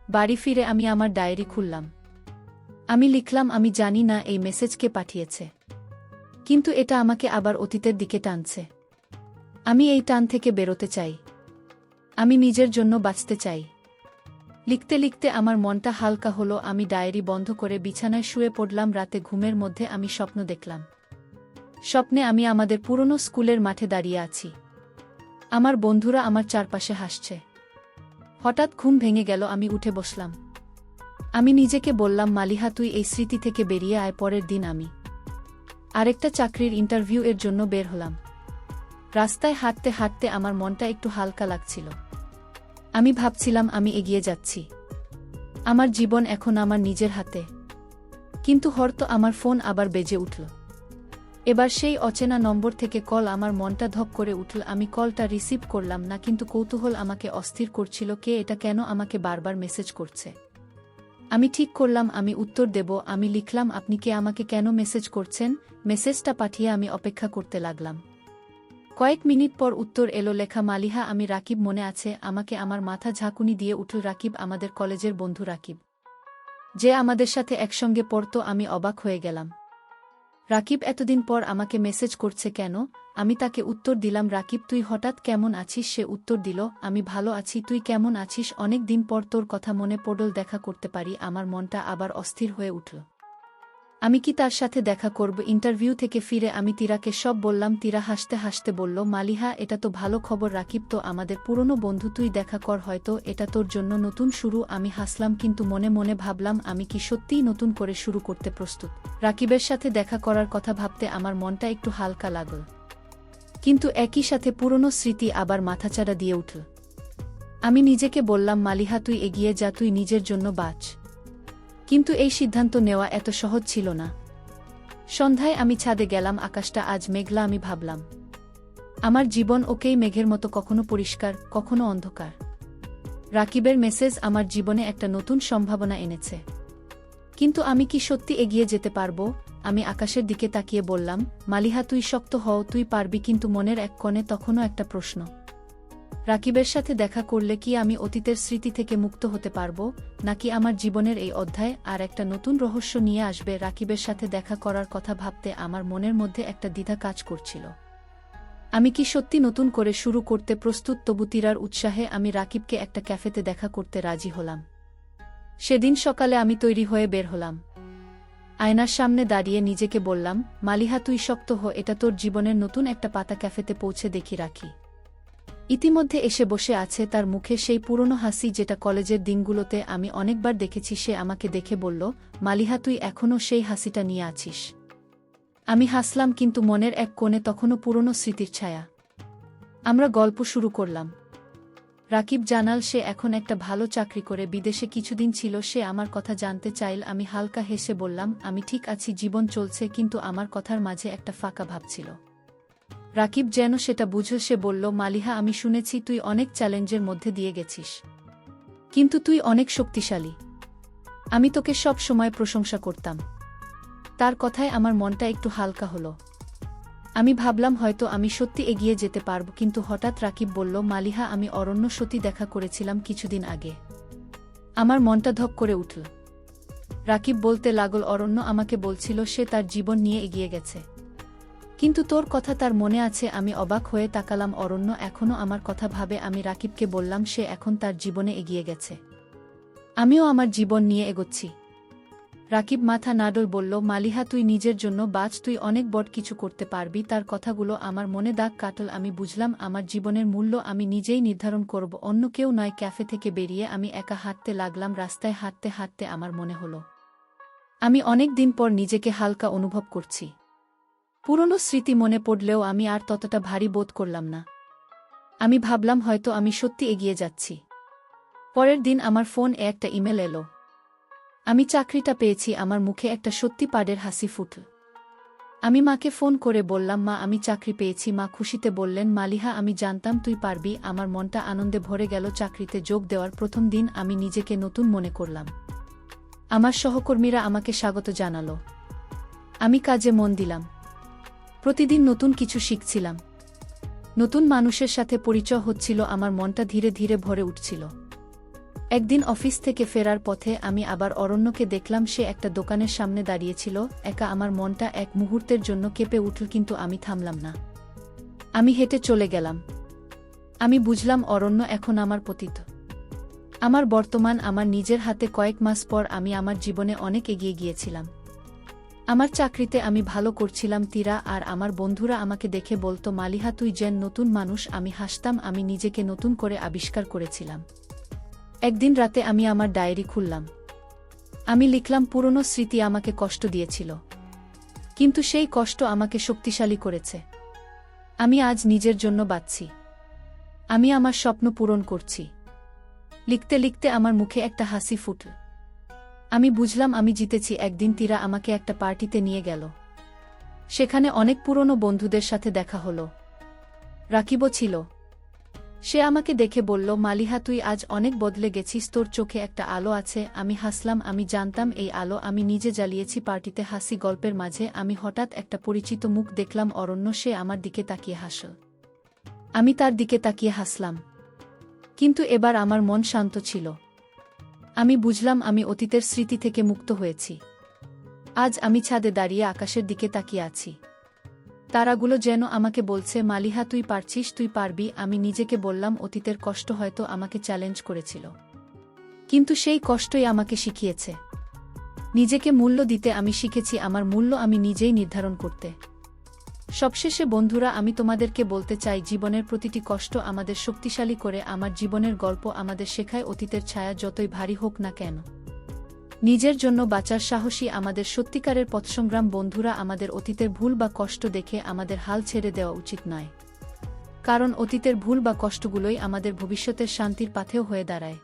বাড়ি ফিরে আমি আমার ডায়েরি খুললাম। আমি লিখলাম, আমি জানি না এই মেসেজ কে পাঠিয়েছে, কিন্তু এটা আমাকে আবার অতীতের দিকে টানছে। আমি এই টান থেকে বেরোতে চাই। আমি নিজের জন্য বাঁচতে চাই। লিখতে লিখতে আমার মনটা হালকা হলো। আমি ডায়েরি বন্ধ করে বিছানায় শুয়ে পড়লাম। রাতে ঘুমের মধ্যে আমি স্বপ্ন দেখলাম। স্বপ্নে আমি আমাদের পুরনো স্কুলের মাঠে দাঁড়িয়ে আছি। আমার বন্ধুরা আমার চারপাশে হাসছে। হঠাৎ ঘুম ভেঙে গেল। আমি উঠে বসলাম। আমি নিজেকে বললাম, মালিহা, তুই এই স্মৃতি থেকে বেরিয়ে আয়। পরের দিন আমি আরেকটা চাকরির ইন্টারভিউ এর জন্য বের হলাম। রাস্তায় হাঁটতে হাঁটতে আমার মনটা একটু হালকা লাগছিল। আমি ভাবছিলাম আমি এগিয়ে যাচ্ছি। আমার জীবন এখন আমার নিজের হাতে। কিন্তু হয়তো আমার ফোন আবার বেজে উঠল। এবার সেই অচেনা নম্বর থেকে কল। আমার মনটা ধক করে উঠল। আমি কলটা রিসিভ করলাম না, কিন্তু কৌতূহল আমাকে অস্থির করছিল। কে এটা? কেন আমাকে বারবার মেসেজ করছে? আমি ঠিক করলাম আমি উত্তর দেব। আমি লিখলাম, আপনি কে? আমাকে কেন মেসেজ করছেন? মেসেজটা পাঠিয়ে আমি অপেক্ষা করতে লাগলাম। কয়েক মিনিট পর উত্তর এলো, লেখা, মালিহা, আমি রাকিব, মনে আছে আমাকে? আমার মাথা ঝাঁকুনি দিয়ে উঠল। রাকিব? আমাদের কলেজের বন্ধু রাকিব, যে আমাদের সাথে একসঙ্গে পড়তো? আমি অবাক হয়ে গেলাম। রাকিব এতদিন পর আমাকে মেসেজ করছে কেন? আমি তাকে উত্তর দিলাম, রাকিব, তুই হঠাৎ কেমন আছিস? সে উত্তর দিল, আমি ভালো আছি, তুই কেমন আছিস? অনেক দিন পর তোর কথা মনে পড়ল, দেখা করতে পারি? আমার মনটা আবার অস্থির হয়ে উঠল। আমি কি তার সাথে দেখা করব? ইন্টারভিউ থেকে ফিরে আমি তীরাকে সব বললাম। তীরা হাসতে হাসতে বলল, মালিহা, এটা তো ভালো খবর। রাকিব তো আমাদের পুরনো বন্ধু, তুই দেখা কর, হয়তো এটা তোর জন্য নতুন শুরু। আমি হাসলাম, কিন্তু মনে মনে ভাবলাম, আমি কি সত্যিই নতুন করে শুরু করতে প্রস্তুত? রাকিবের সাথে দেখা করার কথা ভাবতে আমার মনটা একটু হালকা লাগল, কিন্তু একই সাথে পুরনো স্মৃতি আবার মাথাচাড়া দিয়ে উঠল। আমি নিজেকে বললাম, মালিহা, তুই এগিয়ে যা, তুই নিজের জন্য বাঁচ। কিন্তু এই সিদ্ধান্ত নেওয়া এত সহজ ছিল না। সন্ধ্যায় আমি ছাদে গেলাম। আকাশটা আজ মেঘলা। আমি ভাবলাম, আমার জীবন ওকেই মেঘের মতো, কখনো পরিষ্কার, কখনো অন্ধকার। রাকিবের মেসেজ আমার জীবনে একটা নতুন সম্ভাবনা এনেছে, কিন্তু আমি কি সত্যি এগিয়ে যেতে পারবো? আমি আকাশের দিকে তাকিয়ে বললাম, মালিহা, তুই শক্ত হও, তুই পারবি। কিন্তু মনের এক কোণে তখনও একটা প্রশ্ন, রাকিবের সাথে দেখা করলে কি আমি অতীতের স্মৃতি থেকে মুক্ত হতে পারবো, নাকি আমার জীবনের এই অধ্যায় আর একটা নতুন রহস্য নিয়ে আসবে? রাকিবের সাথে দেখা করার কথা ভাবতে আমার মনের মধ্যে একটা দ্বিধা কাজ করছিল। আমি কি সত্যি নতুন করে শুরু করতে প্রস্তুত? তবু তীরার উৎসাহে আমি রাকিবকে একটা ক্যাফেতে দেখা করতে রাজি হলাম। সেদিন সকালে আমি তৈরি হয়ে বের হলাম। আয়নার সামনে দাঁড়িয়ে নিজেকে বললাম, মালিহা, তুই শক্ত হ, এটা তোর জীবনের নতুন একটা পাতা। ক্যাফেতে পৌঁছে দেখি রাখি ইতিমধ্যে এসে বসে আছে। তার মুখে সেই পুরনো হাসি, যেটা কলেজের দিনগুলোতে আমি অনেকবার দেখেছি। সে আমাকে দেখে বলল, মালিহা, তুই এখনও সেই হাসিটা নিয়ে আছিস? আমি হাসলাম, কিন্তু মনের এক কোণে তখনও পুরনো স্মৃতির ছায়া। আমরা গল্প শুরু করলাম। রাকিব জানাল সে এখন একটা ভালো চাকরি করে বিদেশে কিছুদিন ছিল। সে আমার কথা জানতে চাইল। আমি হালকা হেসে বললাম, আমি ঠিক আছি, জীবন চলছে। কিন্তু আমার কথার মাঝে একটা ফাঁকা ভাব ছিল। রাকিব যেন সেটা বুঝল। সে বলল, মালিহা, আমি শুনেছি তুই অনেক চ্যালেঞ্জের মধ্যে দিয়ে গেছিস, কিন্তু তুই অনেক শক্তিশালী। আমি তোকে সব সময় প্রশংসা করতাম। তার কথায় আমার মনটা একটু হালকা হলো। আমি ভাবলাম হয়তো আমি সত্যি এগিয়ে যেতে পারব। কিন্তু হঠাৎ রাকিব বলল, মালিহা, আমি অরণ্য সত্যি দেখা করেছিলাম কিছুদিন আগে। আমার মনটা ধক করে উঠল। রাকিব বলতে লাগল, অরণ্য আমাকে বলছিল সে তার জীবন নিয়ে এগিয়ে গেছে, কিন্তু তোর কথা তার মনে আছে। আমি অবাক হয়ে তাকালাম। অরণ্য এখনও আমার কথা ভাবে। আমি রাকিবকে বললাম সে এখন তার জীবনে এগিয়ে গেছে, আমিও আমার জীবন নিয়ে এগোচ্ছি। রাকিব মাথা নাড়ল, বলল, মালিহা তুই নিজের জন্য বাঁচ, তুই অনেক বড় কিছু করতে পারবি। তার কথাগুলো আমার মনে দাগ কাটল। আমি বুঝলাম আমার জীবনের মূল্য আমি নিজেই নির্ধারণ করব, অন্য কেউ নয়। ক্যাফে থেকে বেরিয়ে আমি একা হাঁটতে লাগলাম। রাস্তায় হাঁটতে হাঁটতে আমার মনে হলো আমি অনেক দিন পর নিজেকে হালকা অনুভব করছি। পুরনো স্মৃতি মনে পড়লেও আমি আর ততটা ভারী বোধ করলাম না। আমি ভাবলাম হয়তো আমি সত্যি এগিয়ে যাচ্ছি। পরের দিন আমার ফোনে একটা ইমেল এলো। আমি চাকরিটা পেয়েছি। আমার মুখে একটা সত্যি পাড়ের হাসি ফুটল। আমি মাকে ফোন করে বললাম, মা আমি চাকরি পেয়েছি। মা খুশিতে বললেন, মালিহা আমি জানতাম তুই পারবি। আমার মনটা আনন্দে ভরে গেল। চাকরিতে যোগ দেওয়ার প্রথম দিন আমি নিজেকে নতুন মনে করলাম। আমার সহকর্মীরা আমাকে স্বাগত জানালো। আমি কাজে মন দিলাম। প্রতিদিন নতুন কিছু শিখছিলাম, নতুন মানুষের সাথে পরিচয় হচ্ছিল। আমার মনটা ধীরে ধীরে ভরে উঠছিল। একদিন অফিস থেকে ফেরার পথে আমি আবার অরণ্যকে দেখলাম। সে একটা দোকানের সামনে দাঁড়িয়েছিল একা। আমার মনটা এক মুহূর্তের জন্য কেঁপে উঠল, কিন্তু আমি থামলাম না। আমি হেঁটে চলে গেলাম। আমি বুঝলাম অরণ্য এখন আমার পতিত, আমার বর্তমান, আমার নিজের হাতে। কয়েক মাস পর আমি আমার জীবনে অনেক এগিয়ে গিয়েছিলাম। আমার চাকরিতে আমি ভালো করছিলাম। তীরা আর আমার বন্ধুরা আমাকে দেখে বলতো, মালিহা তুই যেন নতুন মানুষ। আমি হাসতাম, আমি নিজেকে নতুন করে আবিষ্কার করেছিলাম। একদিন রাতে আমি আমার ডায়েরি খুললাম। আমি লিখলাম, পুরনো স্মৃতি আমাকে কষ্ট দিয়েছিল, কিন্তু সেই কষ্ট আমাকে শক্তিশালী করেছে। আমি আজ নিজের জন্য বাঁচছি, আমি আমার স্বপ্ন পূরণ করছি। লিখতে লিখতে আমার মুখে একটা হাসি ফুটল। আমি বুঝলাম আমি জিতেছি। একদিন তীরা আমাকে একটা পার্টিতে নিয়ে গেল। সেখানে অনেক পুরনো বন্ধুদের সাথে দেখা হলো। রাকিবও ছিল। সে আমাকে দেখে বলল, মালিহা তুই আজ অনেক বদলে গেছিস, তোর চোখে একটা আলো আছে। আমি হাসলাম, আমি জানতাম এই আলো আমি নিজে জ্বালিয়েছি। পার্টিতে হাসি গল্পের মাঝে আমি হঠাৎ একটা পরিচিত মুখ দেখলাম, অরণ্য। সে আমার দিকে তাকিয়ে হাসল। আমি তার দিকে তাকিয়ে হাসলাম, কিন্তু এবার আমার মন শান্ত ছিল। আমি বুঝলাম আমি অতীতের স্মৃতি থেকে মুক্ত হয়েছি। আজ আমি ছাদে দাঁড়িয়ে আকাশের দিকে তাকিয়ে আছি। তারাগুলো যেন আমাকে বলছে, মালিহা তুই পারছিস, তুই পারবি। আমি নিজেকে বললাম, অতীতের কষ্ট হয়তো আমাকে চ্যালেঞ্জ করেছিল, কিন্তু সেই কষ্টই আমাকে শিখিয়েছে নিজেকে মূল্য দিতে। আমি শিখেছি আমার মূল্য আমি নিজেই নির্ধারণ করতে। সবশেষে বন্ধুরা, আমি তোমাদেরকে বলতে চাই, জীবনের প্রতিটি কষ্ট আমাদের শক্তিশালী করে। আমার জীবনের গল্প আমাদের শেখায়, অতীতের ছায়া যতই ভারী হোক না কেন, নিজের জন্য বাঁচার সাহসী আমাদের সত্যিকারের পথসংগ্রাম। বন্ধুরা, আমাদের অতীতের ভুল বা কষ্ট দেখে আমাদের হাল ছেড়ে দেওয়া উচিত নয়, কারণ অতীতের ভুল বা কষ্টগুলোই আমাদের ভবিষ্যতের শান্তির পাথেয় হয়ে দাঁড়ায়।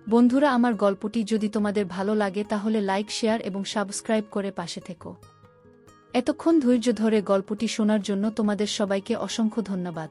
বন্ধুরা, আমার গল্পটি যদি তোমাদের ভালো লাগে তাহলে লাইক, শেয়ার এবং সাবস্ক্রাইব করে পাশে থেকো। এতক্ষণ ধৈর্য ধরে গল্পটি শোনার জন্য তোমাদের সবাইকে অসংখ্য ধন্যবাদ।